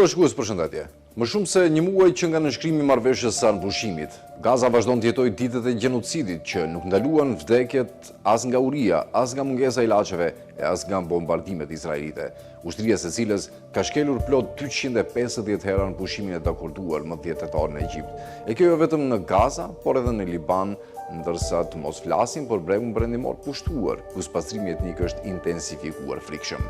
Televizionist, përshëndetje. Më shumë se një muaj që nga nënshkrimi i marrëveshjes së anëpushimit, Gaza vazhdon të jetojë ditët e gjenocidit që nuk ndaluan vdekjet as nga uria, as nga mungesa e ilaçeve e as nga bombardimet izraelite, ushtria së cilës ka shkelur plot 250 herë anëpushimin e dakorduar më 10 tetor në Egjipt. E kjo jo vetëm në Gaza, por edhe në Liban, ndërsa të mos flasim për bregun perëndimor pushtuar, ku spastrimi etnik është intensifikuar frikshëm.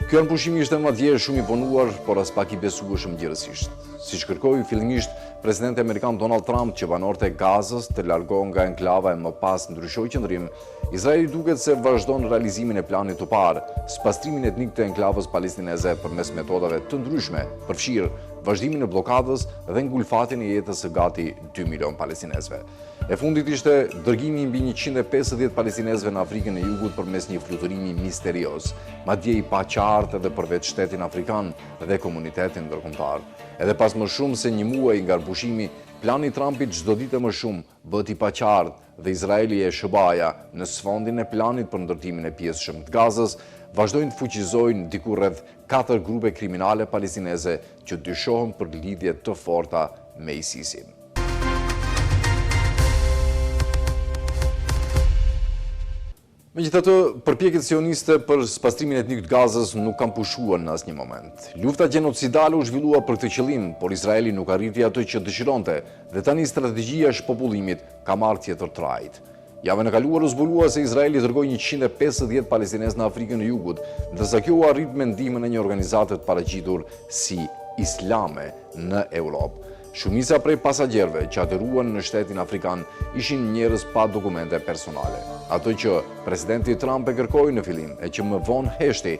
Ky anëpushim ishte madje shumë i punuar, por as pak i besueshëm gjërësisht. Siç kërkoi fillimisht presidenti amerikan Donald Trump që banorët e Gazës të largohen nga enklava e më pas ndryshoi qëndrim, Izraeli duket se vazhdon realizimin e planit të parë, spastrimin etnik të enklavës palestineze përmes metodave të ndryshme, përfshirë vazhdimin e blokadës dhe ngulfatin e jetës së gati 2 milion palestinezëve. E fundit ishte dërgimi mbi 150 palestinezëve në Afrikën e Jugut përmes një fluturimi misterios, madje i paqartë edhe për vetë shtetin afrikan dhe komunitetin ndërkombëtar. Edhe pas më shumë se një muaj nga anëpushimi, plani i Trumpit çdo ditë më shumë bëhet i paqartë dhe Izraeli e shëbaja në sfondin e planit për ndërtimin e pjesëshëm të Gazës, vazhdojnë të fuqizojnë diku rreth 4 grupe kriminale palestineze që dyshohen për lidhje të forta me ISIS-in. Megjithatë, përpjekjet sioniste për spastrimin etnik të Gazës nuk kanë pushuar në asnjë moment. Lufta gjenocidale u zhvillua për këtë qëllim, por Izraeli nuk arriti atë që dëshironte dhe tani strategjia e shpopullimit ka marrë tjetër trajt. Javën e kaluar u zbulua se Izraeli dërgoi 150 palestinezë në Afrikën e Jugut, ndërsa kjo u arrit me ndihmën e një organizate të paraqitur si Islame në Europë. Shumica prej pasagjerëve që ateruan në shtetin afrikan ishin njerëz pa dokumente personale. Ato që presidenti Trump e kërkoi në fillim e që më vonë heshti,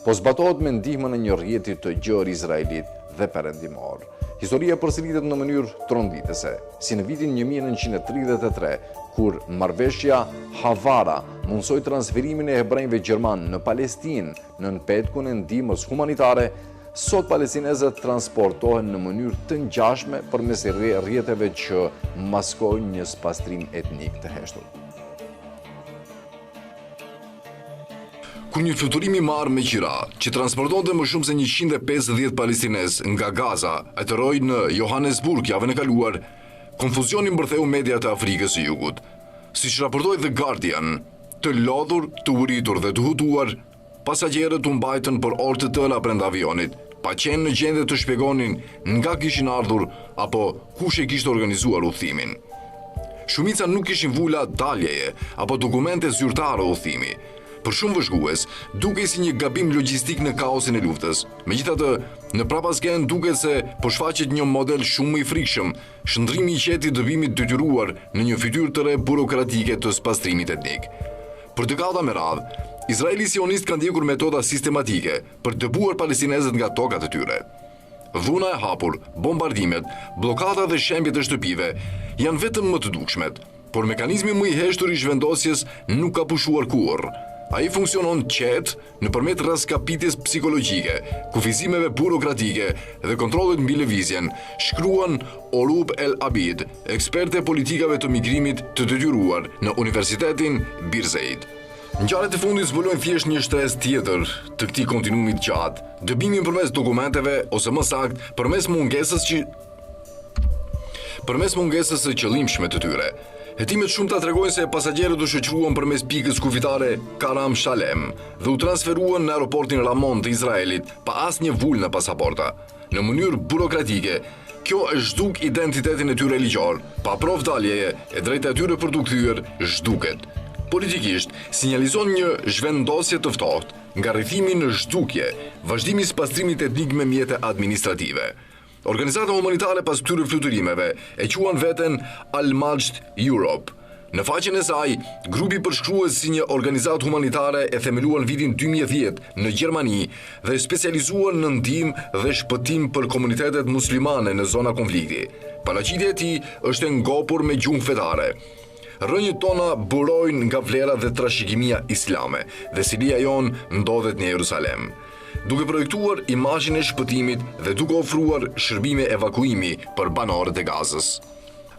po zbatohet me ndihmën e një rrjeti të gjerë izraelit dhe perëndimor. Historia përsëritet në mënyrë tronditëse, si në vitin 1933, kur marrëveshja Havara mundsoi transferimin e hebrejve gjerman në Palestinë nën petkun e ndihmës humanitare. Sot palestinezët transportohen në mënyrë të ngjashme përmes rrjeteve që maskojnë një spastrim etnik të heshtur. Kur një fluturim i marrë me qira, që transportonte më shumë se 150 palestinezë nga Gaza, atërroi në Johannesburg javën e kaluar, konfuzioni mbërtheu mediat e Afrikës së Jugut. Siç raportoi The Guardian, të lodhur, të uritur dhe të hutuar, pasagjerët u mbajtën për orë të tëlla brenda avionit, pa qenë në gjendje të shpjegonin nga kishin ardhur apo kush e kishte organizuar udhëtimin. Shumica nuk kishin vula daljeje apo dokumente zyrtare udhëtimi. Për shumë vëzhgues, dukej si një gabim logjistik në kaosin e luftës. Megjithatë, në prapasken duket se po shfaqet një model shumë i frikshëm, shndrimi i qetit dëbimit detyruar në një fytyrë të re burokratike të spastrimit etnik. Për dekada me radhë, Izraeli sionist ka ndjekur metoda sistematike për të dëbuar palestinezët nga tokat e tyre. Dhuna e hapur, bombardimet, blokada dhe shembjet e shtëpive janë vetëm më të dukshmet, por mekanizmi më i heshtur i zhvendosjes nuk ka pushuar kurrë. Ai funksionon qetë nëpërmjet raskapitjes psikologjike, kufizimeve burokratike dhe kontrollit mbi lëvizjen, shkruan Orub El Abid, ekspert e politikave të migrimit të detyruar në Universitetin Birzeit. Ngjarjet e fundit zbulojnë thjesht një shtresë tjetër të këtij kontinuumi të gjatë, dëbimin përmes dokumenteve ose më saktë përmes mungesës së qëllimshme të tyre. Hetimet shumëta tregojnë se pasagjerët u shoqëruan përmes pikës kufitare Karam Shalem dhe u transferuan në aeroportin Ramon të Izraelit pa asnjë vulë në pasaporta. Në mënyrë burokratike, kjo e zhduk identitetin e tyre ligjor, pa provë daljeje e drejta e tyre për t'u kthyer zhduket. Politikisht, sinjalizon një zhvendosje të ftohtë, nga rrethimi në zhdukje, vazhdimi i spastrimit etnik me mjete administrative. Organizata humanitare pas këtyre fluturimeve e quan veten Al-Majd Europe. Në faqen e saj, grupi përshkruhet si një organizatë humanitare e themeluar në vitin 2010 në Gjermani dhe specializuar në ndihmë dhe shpëtim për komunitetet muslimane në zona konflikti. Paraqitja e tij është e ngopur me gjuhë fetare. Rrënjët tona burojnë nga vlera dhe trashëgimia islame dhe silia jonë ndodhet në Jerusalem, duke projektuar imazhin e shpëtimit dhe duke ofruar shërbime evakuimi për banorët e Gazës.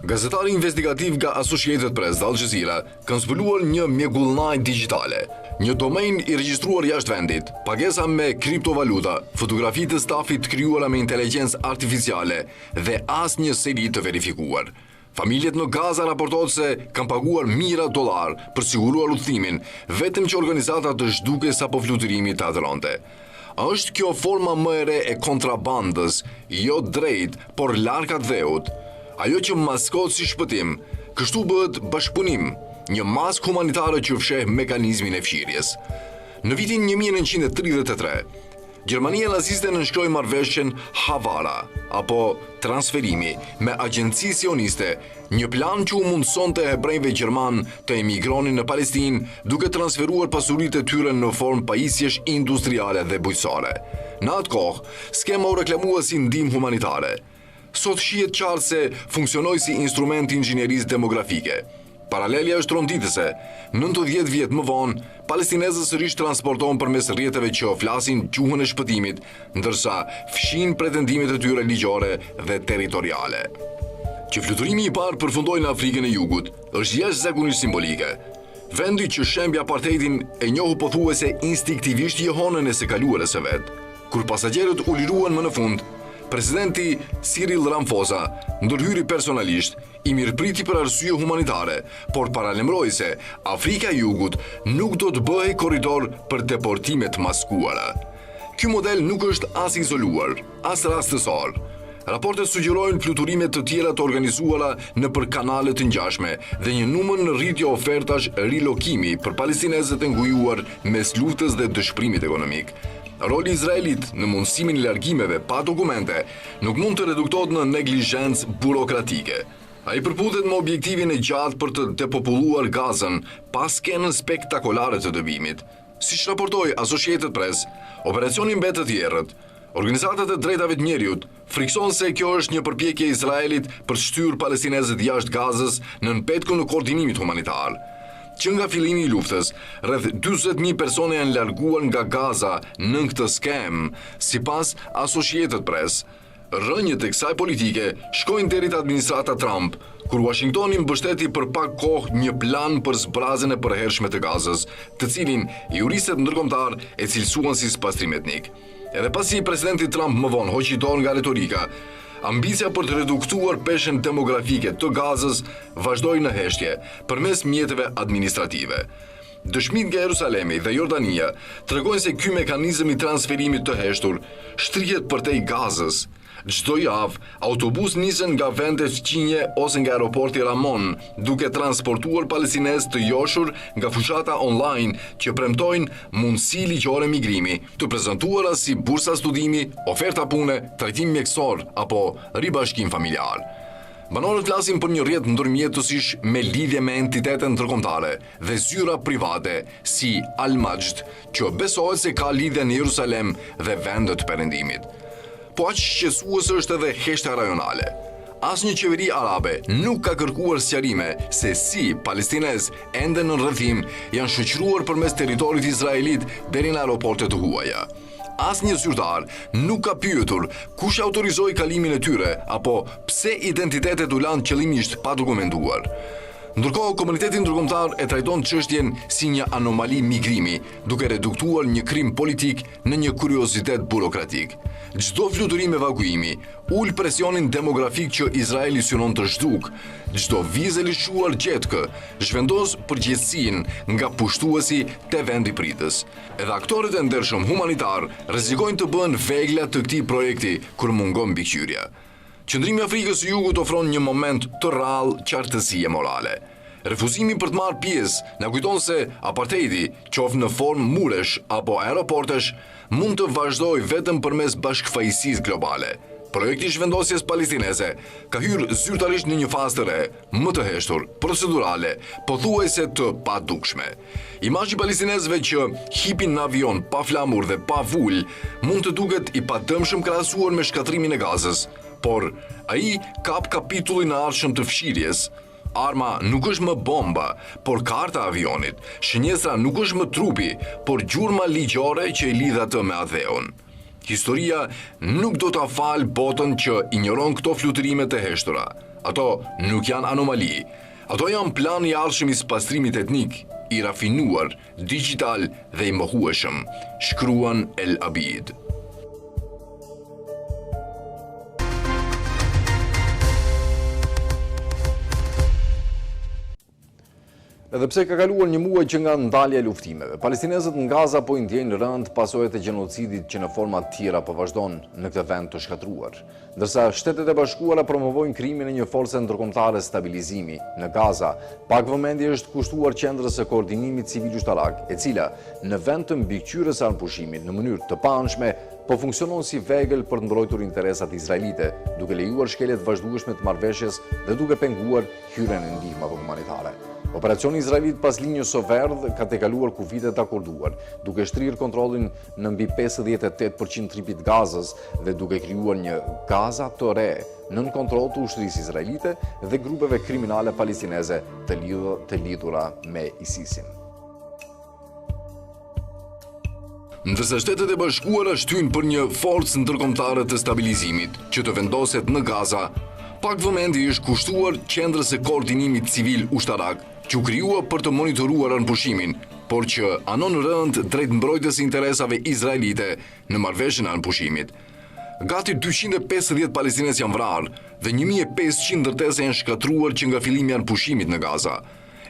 Gazetari investigativ nga Associated Press dhe Al Jazeera kanë zbuluar një mjegullnaj digjitale, një domain i regjistruar jashtë vendit, pagesa me kriptovaluta, fotografi të stafit krijuara me inteligjencë artificiale dhe asnjë seri të verifikuar. Familjet në Gaza raportohet se kanë paguar mijëra dollar për siguruar udhëtimin, vetëm që organizata të zhduke sapo fluturimi të adhëronte. A është kjo forma më e re e kontrabandës, jo drejt, por larg dheut? Ajo që maskot si shpëtim, kështu bëhet bashkëpunim, një maskë humanitare që fsheh mekanizmin e fshirjes. Në vitin 1933, Gjermania naziste nënshkroi marrëveshjen Havara, apo transferimi, me agjenci sioniste, një plan që u mundsonte hebrejve gjerman të emigronin në Palestinë duke transferuar pasuritë e tyre në formë pajisjesh industriale dhe bujqësore. Në atë kohë, skema u reklamua si ndihmë humanitare. Sot shihet qartë se funksionoi si instrument i inxhinierisë demografike. Paralelja është ronditëse. 90 vjet më vonë, palestinezët sërish transportohen përmes rrjeteve që flasin gjuhën e shpëtimit, ndërsa fshin pretendimet e tyre ligjore dhe territoriale. Që fluturimi i parë përfundoi në Afrikën e Jugut është jashtëzakonisht simbolike. Vendi që shembi apartheidin e njohu pothuajse instinktivisht jehonën e së kaluarës së vet. Kur pasagerët u liruan më në fund, Presidenti Cyril Ramaphosa ndërhyri personalisht, i mirëpriti për arsye humanitare, por paralemroi se Afrika e Jugut nuk do të bëhej korridor për deportime të maskuara. Ky model nuk është as izoluar, as rastësor. Raportet sugjerojnë fluturime të tjera të organizuara nëpër kanale të ngjashme dhe një numër në rritje ofertash rilokimi për palestinezët e ngujuar mes luftës dhe dëshpërimit ekonomik. Roli izraelit në mundësimin e largimeve pa dokumente nuk mund të reduktohet në neglizhencë burokratike. Ai përputhet me objektivin e gjatë për të depopulluar Gazën pas skenës spektakolare të dëbimit. Siç raportoi Associated Press, operacioni mbetet i errët. Organizatat e drejtave të njerëzit frikson se kjo është një përpjekje e Izraelit për të shtyrë palestinezët jashtë Gazës në petkun e koordinimit humanitar. Që nga fillimi i luftës, rreth 40.000 persone janë larguar nga Gaza në këtë skem, sipas Associated Press. Rrënjët e kësaj politike shkojnë deri te administrata Trump, kur Washingtoni mbështeti për pak kohë një plan për zbrazjen e përhershme të Gazës, të cilin juristët ndërkombëtar e cilësuan si spastrim etnik. Edhe pasi presidenti Trump më vonë hoqi dorë nga retorika, ambicia për të reduktuar peshën demografike të Gazës vazhdoi në heshtje përmes mjeteve administrative. Dëshmitë nga Jerusalemi dhe Jordania tregojnë se ky mekanizëm i transferimit të heshtur shtrihet përtej Gazës. Çdo javë, autobus nisen nga vende fqinje ose nga aeroporti Ramon, duke transportuar palestinezë të joshur nga fushata online që premtojnë mundësi ligjore migrimi, të prezantuara si bursa studimi, oferta pune, trajtim mjekësor apo ribashkim familjar. Banorët flasin për një rrjet ndërmjetësish me lidhje me entitete ndërkombëtare dhe zyra private si Al-Majd, që besohet se ka lidhje në Jerusalem dhe vendet të perëndimit. Po aq shqetësuese është edhe heshtja rajonale. Asnjë qeveri arabe nuk ka kërkuar sqarime se si palestinezë ende në rrethim janë shoqëruar përmes territorit izraelit deri në aeroporte të huaja. Asnjë zyrtar nuk ka pyetur kush autorizoi kalimin e tyre apo pse identitetet u lanë qëllimisht pa dokumentuar. Ndërkohë, komuniteti ndërkombëtar e trajton çështjen si një anomali migrimi, duke reduktuar një krim politik në një kuriozitet burokratik. Çdo fluturim evakuimi ul presionin demografik që Izraeli synon të zhduk. Çdo vizë lëshuar gjetkë zhvendos përgjegjësinë nga pushtuesi te vendi pritës. Edhe aktorët e ndershëm humanitar rrezikojnë të bëhen vegla të këtij projekti kur mungon mbikëqyrja. Qëndrimi i Afrikës së Jugut ofron një moment të rrallë qartësie morale. Refuzimi për të marrë pjesë na kujton se apartheidi, qoftë në formë muresh apo aeroportesh, mund të vazhdojë vetëm përmes bashkëfaqësisë globale. Projekti i zhvendosjes palestineze ka hyrë zyrtarisht në një fazë të re, më të heshtur, procedurale, pothuajse të padukshme. Imazhi i palestinezëve që hipin në avion pa flamur dhe pa vulë mund të duket i padëmshëm krahasuar me shkatrimin e Gazës, por ai kap kapitullin e ardhshëm të fshirjes. Arma nuk është më bomba, por karta e avionit. Shënjestra nuk është më trupi, por gjurma ligjore që i lidh atë me adheun. Historia nuk do ta falë botën që injoron këto fluturime të heshtura. Ato nuk janë anomali. Ato janë plan i ardhshëm i pastrimit etnik, i rafinuar, digital dhe i mohueshëm, shkruan El Abid. Edhe pse ka kaluar një muaj që nga ndalja e luftimeve, palestinezët në Gaza po i ndjejnë rënd pasojat e gjenocidit që në forma të tjera po vazhdon në këtë vend të shkatruar. Ndërsa Shtetet e Bashkuara promovojnë krimin e një force ndërkombëtare stabilizimi në Gaza, pak vëmendje është kushtuar qendrës së koordinimit civil ushtarak, e cila në vend të mbikëqyrjes së armpushimit në mënyrë të paanshme po funksionon si vegël për të mbrojtur interesat izraelite, duke lejuar shkelje të vazhdueshme të marrëveshjes dhe duke penguar hyrjen e ndihmave humanitare. Operacioni izraelit pas linjës së verdh ka tejkaluar kufitet të akorduar, duke shtrirë kontrollin në mbi 58% të ripit Gazës dhe duke krijuar një Gaza të re nën kontroll të ushtrisë izraelite dhe grupeve kriminale palestineze të lidhura me ISIS-in. Ndërsa Shtetet e Bashkuara shtyn për një forcë ndërkombëtare të stabilizimit që të vendoset në Gaza, pak vëmendje është kushtuar qendrës së koordinimit civil ushtarak, që u krijua për të monitoruar armëpushimin, por që anon rënd drejt mbrojtjes së interesave izraelite në marrëveshjen e armëpushimit. Gati 250 palestinezë janë vrarë dhe 1500 ndërtese janë shkatruar që nga fillimi i armëpushimit në Gaza.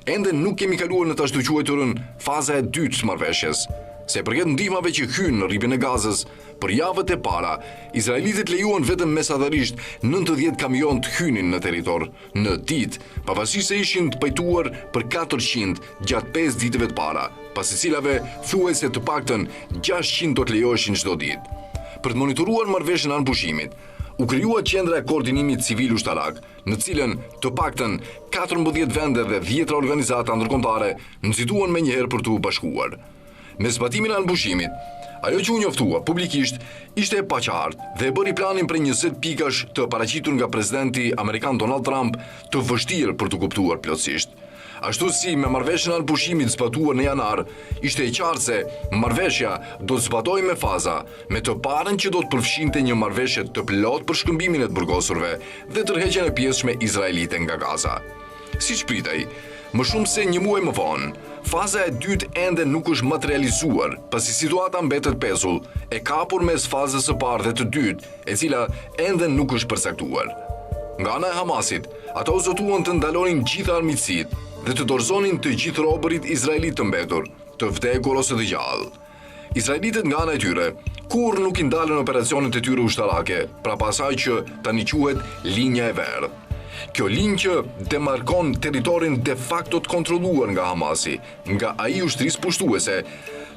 Ende nuk kemi kaluar në të ashtu quajturën faza e dytë të marrëveshjes. Se përket ndihmave që hynë në rripin e Gazës, për javët e para, izraelitët lejuan vetëm mesatarisht 90 kamion të hynin në territor në ditë, pavarësisht se ishin të pajtuar për 400 gjatë 5 ditëve të para, pasi cilave thuajse të paktën 600 do të lejoheshin çdo ditë. Për të monitoruar marrëveshjen e armëpushimit, u krijua qendra e koordinimit civil ushtarak, në cilën të paktën 14 vende dhe 10 organizata ndërkombëtare nxituan menjëherë për të u bashkuar. Me zbatimin e armëpushimit, ajo që u njoftua publikisht ishte e paqartë dhe bëri planin për 20 pikash të paraqitur nga presidenti amerikan Donald Trump të vështirë për të kuptuar plotësisht. Ashtu si me marrëveshjen e armëpushimit zbatuar në janar, ishte e qartë se marrëveshja do të zbatojë me faza, me të parën që do të përfshinte një marrëveshje të plotë për shkëmbimin e të burgosurve dhe tërheqjen e pjesëshme izraelite nga Gaza. Siç pritej, më shumë se një muaj më vonë, faza e dytë ende nuk është materializuar, pasi situata mbetet pezull, e kapur mes fazës së parë dhe të dytë, e cila ende nuk është përcaktuar. Nga ana e Hamasit, ata u zotuan të ndalonin gjitha armiqësitë dhe të dorëzonin të gjithë robërit izraelit të mbetur, të vdekur ose të gjallë. Izraelitët nga ana e tyre kurrë nuk i ndalën operacionet e tyre ushtarake, pra pasaj që tani quhet linja e verdhë. Kjo linjë që demarkon territorin de facto të kontrolluar nga Hamasi, nga ai ushtrisë pushtuese,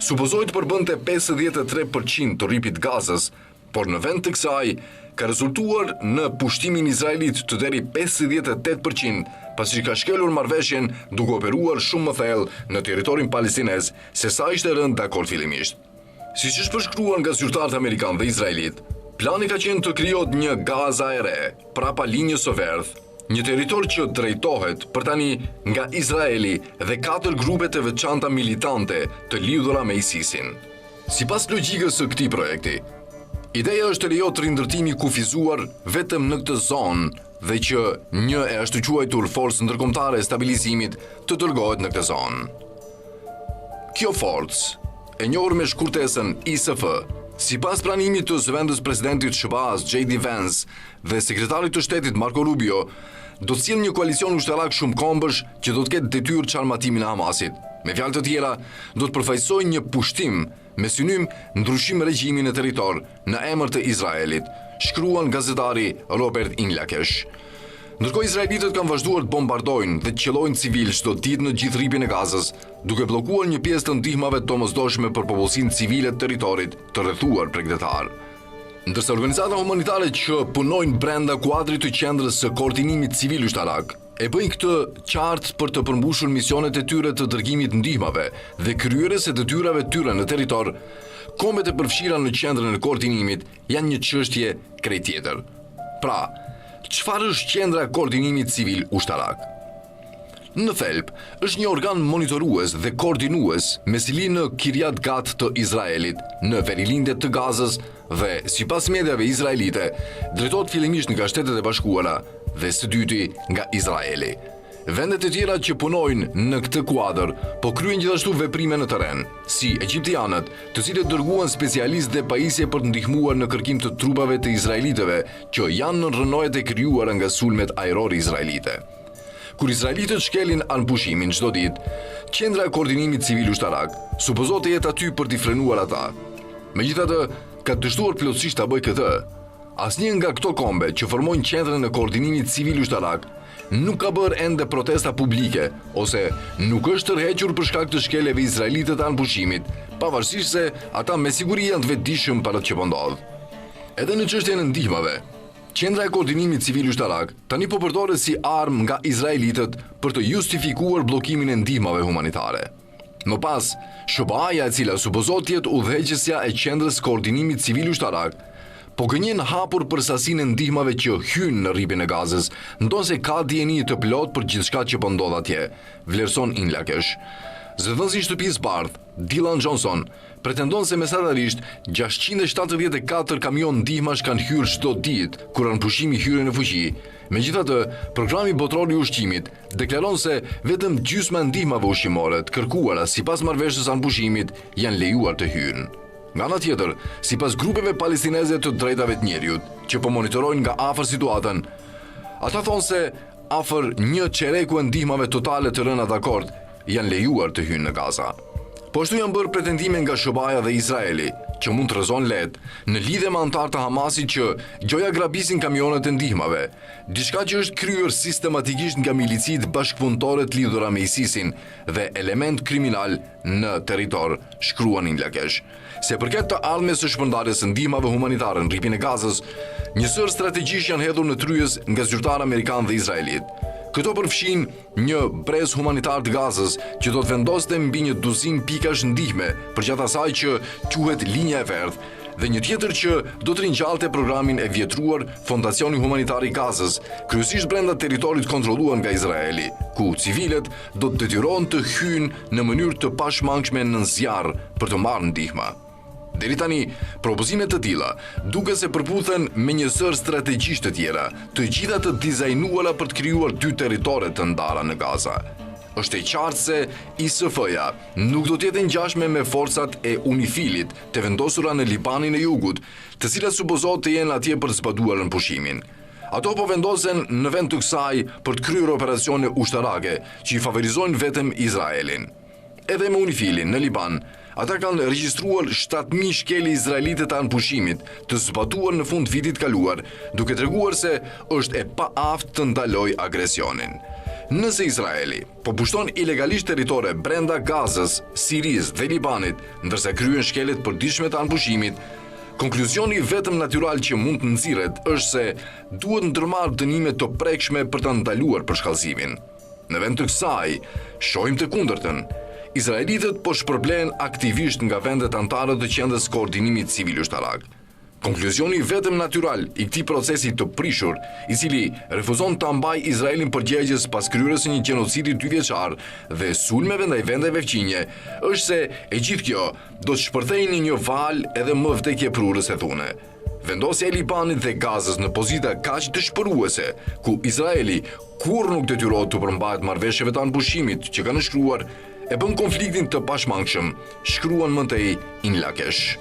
supozohet të përbënte 53% të rripit Gazës, por në vend të kësaj ka rezultuar në pushtimin izraelit të deri 58%, pasi ka shkelur marrëveshjen duke operuar shumë më thellë në territorin palestinez se sa ishte rënë dakord fillimisht. Siç është përshkruar nga zyrtarët amerikan dhe izraelit, plani ka qenë të krijohet një Gaza e re, prapa linjës së verdhë, një territor që drejtohet për tani nga Izraeli dhe 4 grupe të veçanta militante të lidhura me ISIS-in. Sipas logjikës së këtij projekti, ideja është të lejohet rindërtimi kufizuar vetëm në këtë zonë dhe që një e ashtu quajtur forcë ndërkombëtare e stabilizimit të dërgohet në këtë zonë. Kjo forcë, e njohur me shkurtesën ISF, sipas pranimit të zëvendës presidentit Shahbaz J.D. Vance dhe sekretarit të shtetit Marco Rubio, do të sjellë një koalicion ushtarak shumë kombësh që do të ketë detyrë çarmatimin e Hamasit. Me fjalë të tjera, do të përfaqësojë një pushtim me synim ndryshim regjimin në territor në emër të Izraelit, shkruan gazetari Robert Inlakesh. Ndërkohë izraelitët kanë vazhduar të bombardojnë dhe të qellojnë civil çdo ditë në gjithë rripin e Gazës, duke bllokuar një pjesë të ndihmave domosdoshme për popullsinë civile të territorit të rrethuar pregëtar. Ndërsa organizata humanitare që punojnë brenda kuadrit të qendrës së koordinimit civil ushtarak e bëjnë këtë qartë për të përmbushur misionet e tyre të dërgimit ndihmave dhe kryerjes së detyrave të tyre në territor, kombet e përfshira në qendrën e koordinimit janë një çështje krejt tjetër. Pra, çfarë është qendra e koordinimit civil ushtarak? Në thelb, është një organ monitorues dhe koordinues me sili në Kiryat Gat të Izraelit, në verilindjet të Gazës dhe, sipas mediave izraelite, drejtohet fillimisht nga Shtetet e Bashkuara dhe së dyti nga Izraeli. Vendet e tjera që punojnë në këtë kuadër, po kryen gjithashtu veprime në terren, si egjiptianët, të cilët dërguan specialistë dhe pajisje për të ndihmuar në kërkim të trupave të izraelitëve që janë në rrënojet e krijuara nga sulmet ajrore izraelite. Kur izraelitët shkelin anëpushimin çdo ditë, qendra e koordinimit civil ushtarak supozohet të jetë aty për t'i frenuar ata. Megjithatë, ka dështuar plotësisht ta bëjë këtë. Asnjë nga këto kombe që formojnë qendrën e koordinimit civil ushtarak nuk ka bërë ende protesta publike ose nuk është tërhequr për shkak të shkeleve izraelite të anëpushimit, pavarësisht se ata me siguri janë të vetëdijshëm për atë që po ndodh. Edhe në çështjen e ndihmave, Qendra e koordinimit civil ushtarak tani po përdoret si armë nga izraelitët për të justifikuar bllokimin e ndihmave humanitare. Më pas, SHBA-ja e cila supozohet të jetë udhëheqësja e qendrës koordinimit civil ushtarak, po gënjen hapur për sasinë e ndihmave që hynë në rripin e Gazës, ndonse ka dieni të plot për gjithçka që po ndodh atje, vlerëson Inlakesh. Zëdhënësi i shtëpisë Bardh, Dylan Johnson, pretendon se mesatarisht 674 kamion ndihmash kanë hyrë çdo ditë kur anëpushimi hyrë në fuqi. Megjithatë, programi botror i ushqimit deklaron se vetëm gjysma e ndihmave ushqimore të kërkuara sipas marrëveshjes anëpushimit janë lejuar të hyjnë. Nga ana tjetër, sipas grupeve palestineze të drejtave të njerëzit, që po monitorojnë nga afër situatën, ata thonë se afër një çereku e ndihmave totale të rëna dakord janë lejuar të hyjnë në Gaza. Po ashtu janë bërë pretendime nga SHBA-ja dhe Izraeli, që mund të rrezon lehtë në lidhje me anëtarë të Hamasit që gjoja grabisin kamionet e ndihmave, diçka që është kryer sistematikisht nga milicit bashkëpunëtore të lidhura me ISIS-in dhe element kriminal në territor, shkruan Inlakesh. Se përket të ardhmes së shpërndarjes së ndihmave humanitare në rripin e Gazës, një sër strategjish janë hedhur në tryez nga zyrtarë amerikanë dhe Izraelit. Këto përfshin një brez humanitar të Gazës që do të vendoste mbi 12 pikash ndihme përgjatë asaj që quhet linja e verdhë, dhe një tjetër që do të ringjallte programin e vjetruar Fondacioni Humanitar i Gazës, kryesisht brenda territorit kontrolluar nga Izraeli, ku civilet do të detyrohen të hyjnë në mënyrë të pashmangshme në zjarr për të marrë ndihma. Deri tani, propozimet të tilla duke se përputhen me një sër strategjisht të tjera, të gjitha të dizajnuara për të krijuar dy territore të ndara në Gaza. Është e qartë se ISF-ja nuk do të jetë ngjashme me forcat e UNIFIL-it të vendosura në Libanin e Jugut, të cilat supozohet të jenë atje për të zbatuar anëpushimin. Ato po vendosen në vend të kësaj për të kryer operacione ushtarake që i favorizojnë vetëm Izraelin. Edhe me UNIFIL-in në Liban, ata kanë regjistruar 7.000 shkelje izraelite të anëpushimit të zbatuar në fund vitit kaluar, duke treguar se është e paaftë të ndalojë agresionin. Nëse Izraeli po pushton ilegalisht territore brenda Gazës, Sirisë dhe Libanit, ndërsa kryen shkeljet përditshme të anëpushimit, konkluzioni vetëm natyral që mund të nxirret është se duhet ndërmarrë dënime të prekshme për ta ndaluar përshkallëzimin. Në vend të kësaj, shohim të kundërtën. Izraelitët po shpërblehen aktivisht nga vendet anëtare të qendrës koordinimit civil ushtarak. Konkluzioni vetëm natyral i këtij procesi të prishur, i cili refuzon ta mbajë Izraelin përgjegjës pas kryerjes së një gjenocidi 2 vjeçar dhe sulmeve ndaj vendeve fqinje, është se e gjithë kjo do të shpërthejë në një val edhe më vdekje prurës e thune. Vendosja e Libanit dhe Gazës në pozita kaq dëshpëruese, ku Izraeli kurrë nuk detyrohet të përmbahet marrëveshjeve të anëpushimit që kanë shkruar, e bën konfliktin të pashmangshëm, shkruan më tej Inlakesh.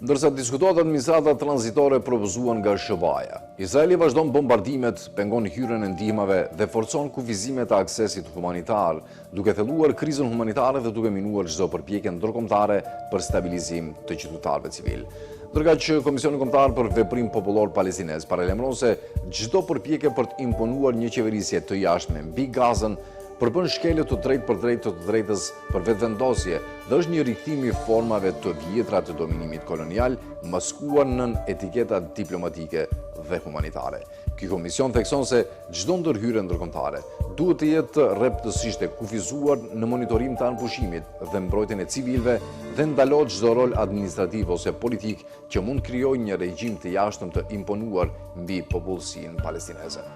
Ndërsa diskutohet administrata tranzitore propozuar nga SHBA-ja, Izraeli vazhdon bombardimet, pengon hyrjen e ndihmave dhe forcon kufizimet e aksesit humanitar, duke thelluar krizën humanitare dhe duke minuar çdo përpjekje ndërkombëtare për stabilizim të qytetarëve civil. Ndërkaq që Komisioni Kombëtar për Veprim Popullor Palestinez paralajmëron se çdo përpjekje për të imponuar një qeverisje të jashtme mbi Gazën përbën shkelje të drejtë për drejtë të drejtës për vetëvendosje dhe është një rikthim i formave të vjetra të dominimit kolonial maskuar nën etiketa diplomatike dhe humanitare. Ky komision thekson se çdo ndërhyrje ndërkombëtare duhet të jetë rreptësisht e kufizuar në monitorim të anëpushimit dhe mbrojtjen e civilëve dhe ndalohet çdo rol administrativ ose politik që mund krijojë një regjim të jashtëm të imponuar mbi popullsinë palestineze.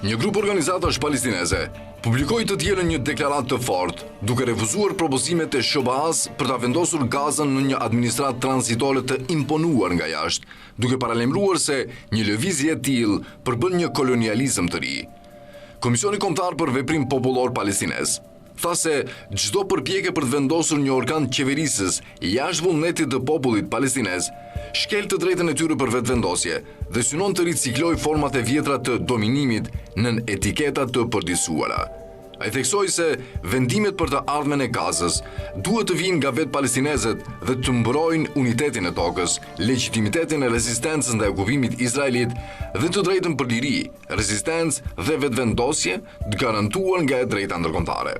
Një grup organizatash palestineze publikoi të dielën një deklaratë të fortë, duke refuzuar propozimet e SBA-s për ta vendosur Gazën në një administratë tranzitore të imponuar nga jashtë, duke paralajmëruar se një lëvizje e tillë përbën një kolonializëm të ri. Komisioni Kombëtar për Veprim Popullor Palestinez tha se çdo përpjekje për të vendosur një organ qeverisës jashtë vullnetit të popullit palestinez shkel të drejtën e tyre për vetëvendosje dhe synon të riciklojë format e vjetra të dominimit nën etiketa të përditësuara. Ai theksoi se vendimet për të ardhmen e Gazës duhet të vinë nga vetë palestinezët dhe të mbrojnë unitetin e tokës, legitimitetin e rezistencës ndaj okupimit izraelit dhe të drejtën për liri, rezistencë dhe vetëvendosje të garantuar nga e drejta ndërkombëtare.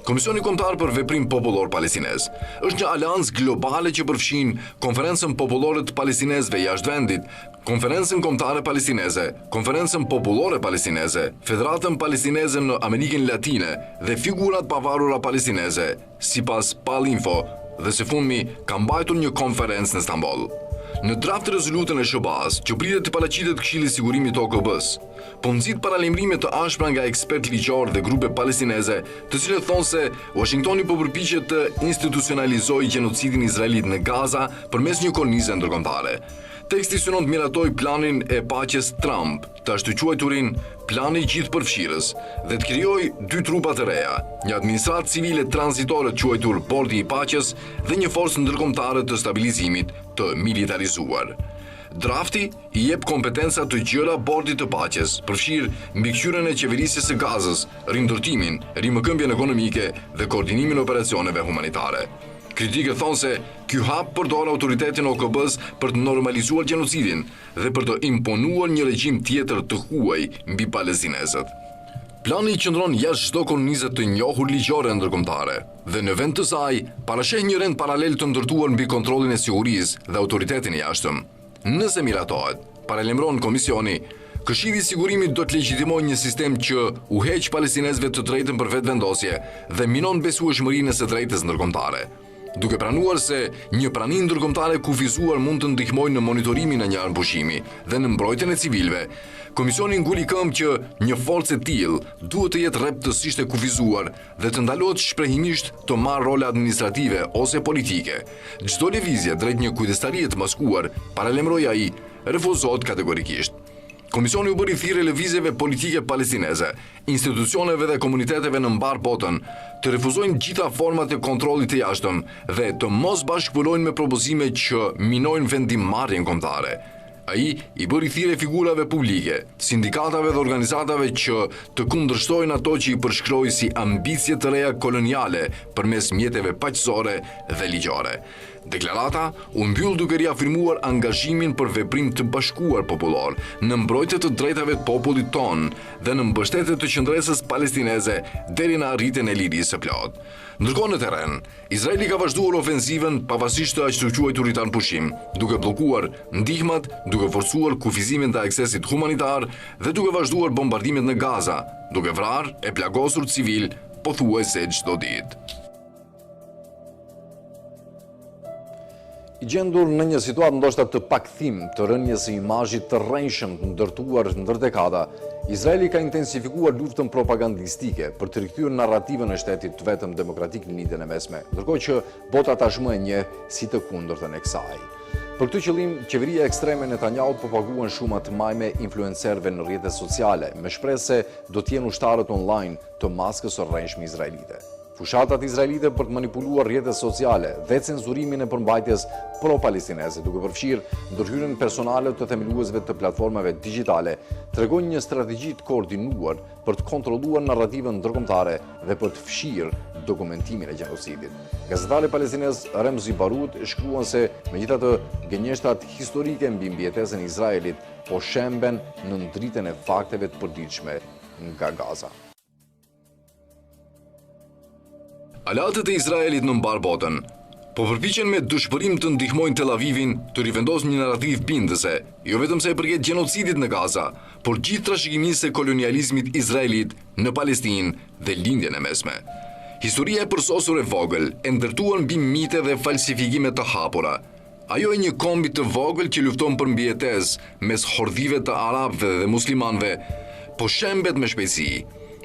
Komisioni Kombëtar për Veprim Popullor Palestinez është një aleancë globale që përfshin Konferencën Popullore të Palestinezëve jashtë vendit, Konferencën Kombëtare Palestineze, Konferencën Popullore Palestineze, Federatën Palestineze në Amerikën Latine dhe figurat pavarura palestineze, sipas Pallinfo, dhe së fundmi ka mbajtur një konferencë në Stamboll. Në draft të rezolutën e SBA-s, që pritet të paraqitet Këshilli i Sigurimit të OKB-s, po nxit paralajmërime të ashpra nga ekspert ligjor dhe grupe palestineze, të cilët thonë se Washingtoni po përpiqet të institucionalizojë gjenocidin izraelit në Gaza përmes një kornize ndërkombëtare. Teksti synon të miratoj planin e paqes Trump, të ashtu quajturin plani gjithëpërfshirës, dhe të krijojë 2 trupa të reja, një administratë civile tranzitore quajtur Bordi i Paqes dhe një forcë ndërkombëtare të stabilizimit të militarizuar. Drafti i jep kompetenca të gjëra Bordit të Paqes, përfshir mbikëqyrjen e qeverisjes së Gazës, rindërtimin, rimëkëmbjen ekonomike dhe koordinimin e operacioneve humanitare. Kritikët thonë se ky hap përdor autoritetin e OKB-s për të normalizuar gjenocidin dhe për të imponuar një regjim tjetër të huaj mbi palestinezët. Plani i qëndron jashtë çdo kornize të njohur ligjore ndërkombëtare dhe në vend të saj parasheh një rend paralel të ndërtuar mbi kontrollin e sigurisë dhe autoritetin e jashtëm. Nëse miratohet, paralajmëron komisioni, Këshilli i Sigurimit do të legjitimojë një sistem që u heq palestinezëve të drejtën për vetëvendosje dhe minon besueshmërinë së drejtës ndërkombëtare. Duke pranuar se një prani ndërkombëtare kufizuar mund të ndihmojë në monitorimin e një armpushimi dhe në mbrojtjen e civilëve, komisioni nguli këmbë që një forcë e tillë duhet të jetë rreptësisht e kufizuar dhe të ndalohet shprehimisht të marrë role administrative ose politike. Çdo lëvizje drejt një kujdestarie të maskuar, paralajmëroi ai, refuzohet kategorikisht. Komisioni u bëri thirrje lëvizjeve politike palestineze, institucioneve dhe komuniteteve në mbar botën të refuzojnë gjitha format e kontrollit të jashtëm dhe të mos bashkëpunojnë me propozime që minojnë vendimmarrjen kombëtare. Ai i bëri thirrje figurave publike, sindikatave dhe organizatave që të kundërshtojnë ato që i përshkroi si ambicie të reja koloniale përmes mjeteve paqësore dhe ligjore. Deklarata u mbyll duke riafirmuar angazhimin për veprim të bashkuar popullor në mbrojtje të drejtave të popullit ton dhe në mbështetje të qendresës palestineze deri në arritjen e lirisë së plotë. Ndërkohë në terren, Izraeli ka vazhduar ofensivën pavarësisht të aq quajturit anpushim, duke bllokuar ndihmat, duke forcuar kufizimin të aksesit humanitar dhe duke vazhduar bombardimet në Gaza, duke vrarë e plagosur civil pothuajse çdo ditë. I gjendur në një situatë ndoshta të pakthim të rënjes së imazhit të rrënjshëm të ndërtuar ndër dekada, Izraeli ka intensifikuar luftën propagandistike për të rikthyer narrativën e shtetit vetëm demokratik në Lindjen e Mesme, ndërkohë që bota tashmë e njeh si të kundërtën e kësaj. Për këtë qëllim, qeveria ekstreme Netanyahu po paguan shuma të majme influencerëve në rrjetet sociale, me shpresë se do të jenë ushtarët online të maskës së rrënjshme izraelite. Fushatat izraelite për të manipuluar rrjetet sociale dhe cenzurimin e përmbajtjes pro-palestineze, duke përfshirë ndërhyrjen personale të themeluesve të platformave digjitale, tregojnë një strategji të koordinuar për të kontrolluar narrativën ndërkombëtare dhe për të fshirë dokumentimin e gjenocidit. Gazetari palestinez Remzi Barut shkruan se megjithatë gënjeshtat historike mbi mbijetesën e Izraelit po shemben në ndritjen e fakteve të përditshme nga Gaza. Aleatët e Izraelit në mbar botën po përpiqen me dëshpërim të ndihmojnë Tel Avivin të rivendosë një narrativ bindëse, jo vetëm sa i përket gjenocidit në Gaza, por gjithë trashëgimisë së kolonializmit izraelit në Palestinë dhe Lindjen e Mesme. Historia e përsosur e vogël, e ndërtuar mbi mite dhe falsifikime të hapura. Ajo e një kombi të vogël që lufton për mbijetesë mes hordhive të arabëve dhe muslimanëve, po shembet me shpejtësi.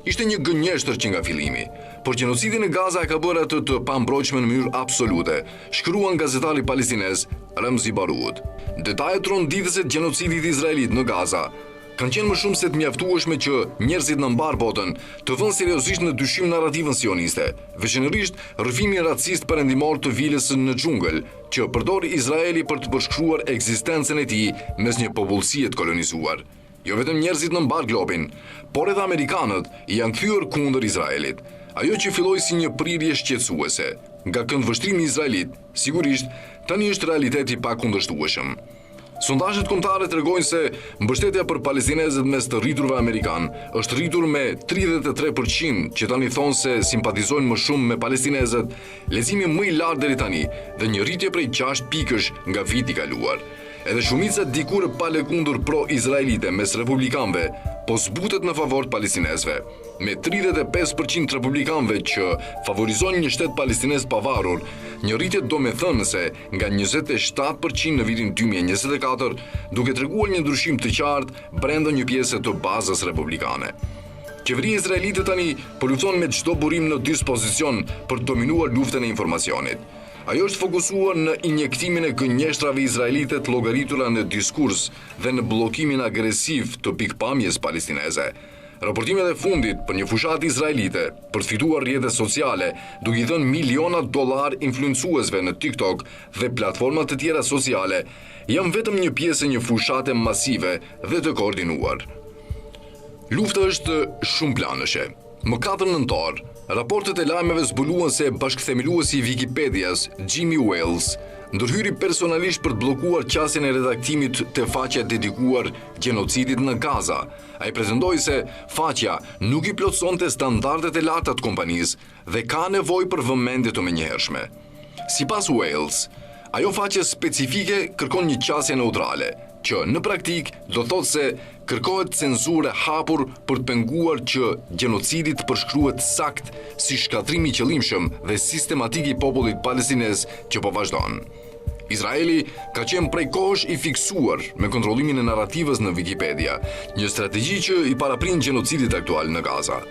Ishte një gënjeshtër që nga fillimi, por gjenocidi në Gaza e ka bërë atë të pambrojtshme në mënyrë absolute, shkruan gazetari palestinez Ramzi Baroud. Detajet ronditëse të gjenocidit izraelit në Gaza kanë qenë më shumë se të mjaftueshme që njerëzit në mbar botën të vënë seriozisht në dyshim narrativën sioniste, veçanërisht rrëfimin racist perëndimor të vilës në xhungël, që përdori Izraeli për të përshkruar ekzistencën e tij mes një popullsie të kolonizuar. Jo vetëm njerëzit në mbar globin, por edhe amerikanët janë kthyer kundër Izraelit. Ajo që filloi si një prirje shqetësuese nga këndvështrimi i Izraelit, sigurisht tani është realiteti pa kundërshtueshëm. Sondazhet kombëtare tregojnë se mbështetja për palestinezët mes të rriturve amerikan është rritur me 33% që tani thonë se simpatizojnë më shumë me palestinezët, leximi më i lartë deri tani dhe një rritje prej 6 pikësh nga viti i kaluar. Edhe shumica dikur palekundër pro-izraelite mes republikanëve po zbutet në favor të palestinezëve, me 35% republikanëve që favorizojnë një shtet palestinez pavarur, një rritje domethënëse nga 27% në vitin 2024, duke treguar një ndryshim të qartë brenda një pjese të bazës republikane. Qeveria izraelite tani po lufton me çdo burim në dispozicion për të dominuar luftën e informacionit. Ajo është fokusuar në injektimin e gënjeshtrave izraelite të llogaritura në diskurs dhe në bllokimin agresiv të pikpamjes palestineze. Raportimet e fundit për një fushatë izraelite për të fituar rrjete sociale, duke i dhënë miliona dollar influencuesve në TikTok dhe platforma të tjera sociale, janë vetëm një pjesë e një fushate masive dhe të koordinuar. Lufta është shumë planëshe. Më 4 nëntor, raportet e lajmeve zbuluan se bashkëthemeluesi i Wikipedias, Jimmy Wales, ndërhyri personalisht për të bllokuar qasjen e redaktimit të faqja dedikuar gjenocidit në Gaza. Ai pretendoi se faqja nuk i plotësonte standardet e larta të kompanisë dhe ka nevojë për vëmendje të menjëhershme. Sipas Wales, ajo faqe specifike kërkon një qasje neutrale, që në praktik do thotë se kërkohet cenzurë hapur për të penguar që gjenocidi të përshkruhet sakt si shkatrimi i qëllimshëm dhe sistematik i popullit palestinez që po vazhdon. Izraeli ka qenë prej kohësh i fiksuar me kontrollimin e narrativës në Wikipedia, një strategji që i paraprin gjenocidit aktual në Gaza.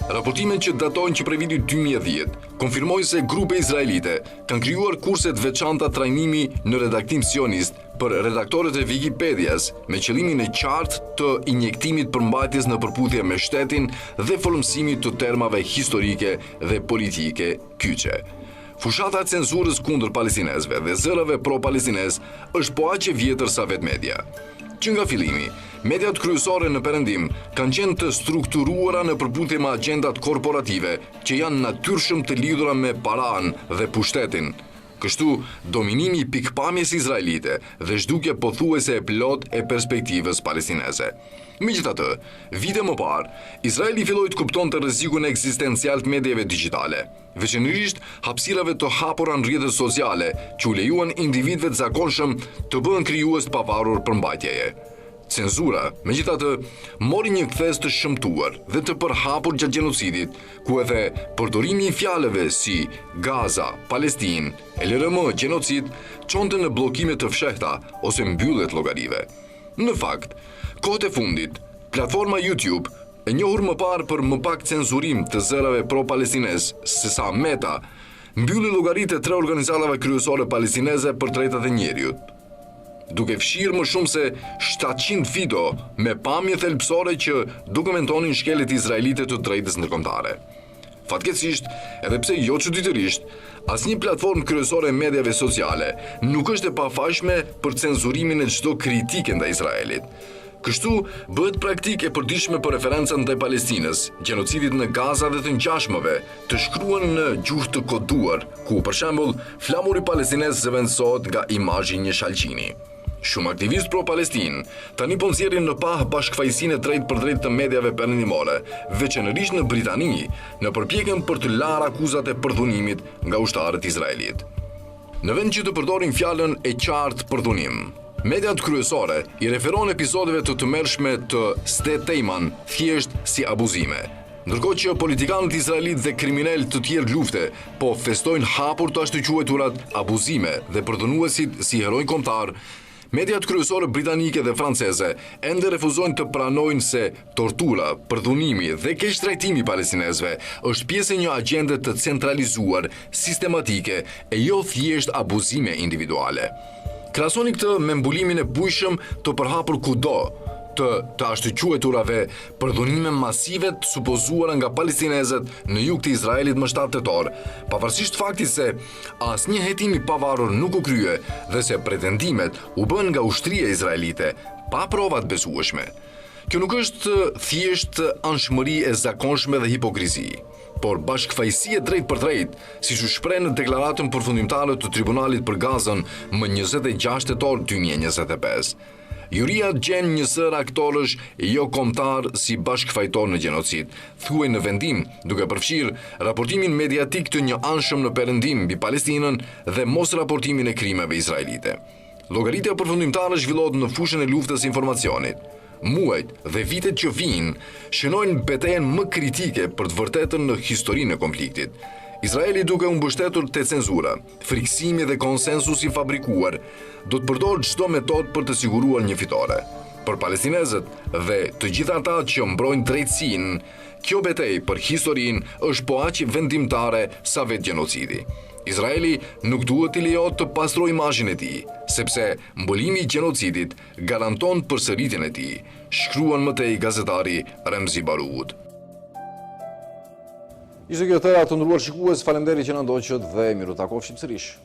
Raportimet që datojnë që prej vitit 2010 konfirmojnë se grupe izraelite kanë krijuar kurse të veçanta trajnimi në redaktim sionist për redaktorët e Wikipedias me qëllimin e qartë të injektimit përmbajtjes në përputhje me shtetin dhe formësimit të termave historike dhe politike kyçe. Fushata e cenzurës kundër palestinezëve dhe zërave pro-palestinez është po aq e vjetër sa vetë media. Që nga fillimi, mediat kryesore në perëndim kanë qenë të strukturuara në përputhje me agjendat korporative që janë natyrshëm të lidhura me paranë dhe pushtetin. Kështu, dominimi i pikpamjes izraelite dhe zhdukje pothuajse e plot e perspektivës palestineze. Megjithatë, vite më parë, Izraeli filloi të kuptonte rrezikun ekzistencial të mediave digjitale, veçanërisht hapësirave të hapura në rrjetet sociale, që u lejuan individëve të zakonshëm të bëhen krijues të pavarur përmbajtjeje. Cenzura, megjithatë, mori një kthes të shëmtuar dhe të përhapur gjatë gjenocidit, ku edhe përdorimi i fjalëve si Gaza, Palestinë, LRM, gjenocid, çonte në bllokime të fshehta ose mbyllje të llogarive. Në fakt, kohët e fundit, platforma YouTube, e njohur më parë për më pak cenzurim të zërave pro-palestinez se sa Meta, mbylli llogaritë e 3 organizatave kryesore palestineze për drejtat e njerëzit, duke fshirë më shumë se 700 video me pamje thelbësore që dokumentonin shkeljet izraelite të drejtës ndërkombëtare. Fatkeqësisht, edhe pse jo çuditërisht, asnjë platformë kryesore e mediave sociale nuk është e pafajshme për cenzurimin e çdo kritike ndaj Izraelit. Kështu bëhet praktik e përditshme për referencën ndaj Palestinës, gjenocidit në Gaza dhe të ngjashmëve, të shkruar në gjuhë të koduar, ku për shembull flamuri palestinez zëvendësohet nga imazhi një shalqini. Shumë aktivistë pro-Palestinë tani po nxjerrin në pah bashkëfaqësinë e drejtë për drejtë të mediave perëndimore, veçanërisht në Britani, në përpjekjen për të larë akuzat e përdhunimit nga ushtarët izraelit. Në vend që të përdorin fjalën e qartë përdhunim, mediat kryesore i referon episodeve të tmerrshme të Stet Eiman thjesht si abuzime. Ndërkohë që politikanët izraelit dhe kriminalë të tjerë lufte po festojnë hapur të ashtu quajturat abuzime dhe përdhunuesit si heroj kombëtar, Mediat kryesore britanike dhe franceze ende refuzojnë të pranojnë se tortura, përdhunimi dhe keqtrajtimi palestinezëve është pjesë e një agjende të centralizuar, sistematike e jo thjesht abuzime individuale. Krahasoni këtë me mbulimin e bujshëm të përhapur kudo të ashtuqueturave përdhunime masive të supozuara nga palestinezët në jug të Izraelit më 7 tetor, pavarësisht faktit se asnjë hetim i pavarur nuk u krye dhe se pretendimet u bën nga ushtria izraelite pa prova të besueshme. Kjo nuk është thjesht anshmëri e zakonshme dhe hipokrizi, por bashkëfaqësie drejt për drejt, siç u shpreh në deklaratën përfundimtare të Tribunalit për Gazën më 26 tetor 2025. Juria gjen një sër aktorësh jo kombëtar si bashkëfajtor në gjenocid, thuaj në vendim, duke përfshirë raportimin mediatik të një anshëm në perëndim mbi Palestinën dhe mos raportimin e krimeve izraelite. Llogaritja përfundimtare zhvillohet në fushën e luftës së informacionit. Muajt dhe vitet që vinë shënojnë betejën më kritike për të vërtetën në historinë e konfliktit. Izraeli duke u mbështetur te cenzura, friksimi dhe konsensusi fabrikuar, do të përdor çdo metodë për të siguruar një fitore. Për palestinezët dhe të gjithë ata që mbrojnë drejtësinë, kjo betejë për historinë është po aq vendimtare sa vetë gjenocidi. Izraeli nuk duhet të lejohet të pastrojë imazhin e tij, sepse mbulimi i gjenocidit garanton përsëritjen e tij, shkruan më tej gazetari Remzi Baruud. Ishte kjo tëra të ndëruar shikues, faleminderit që na ndoqët dhe miru takofshim sërish.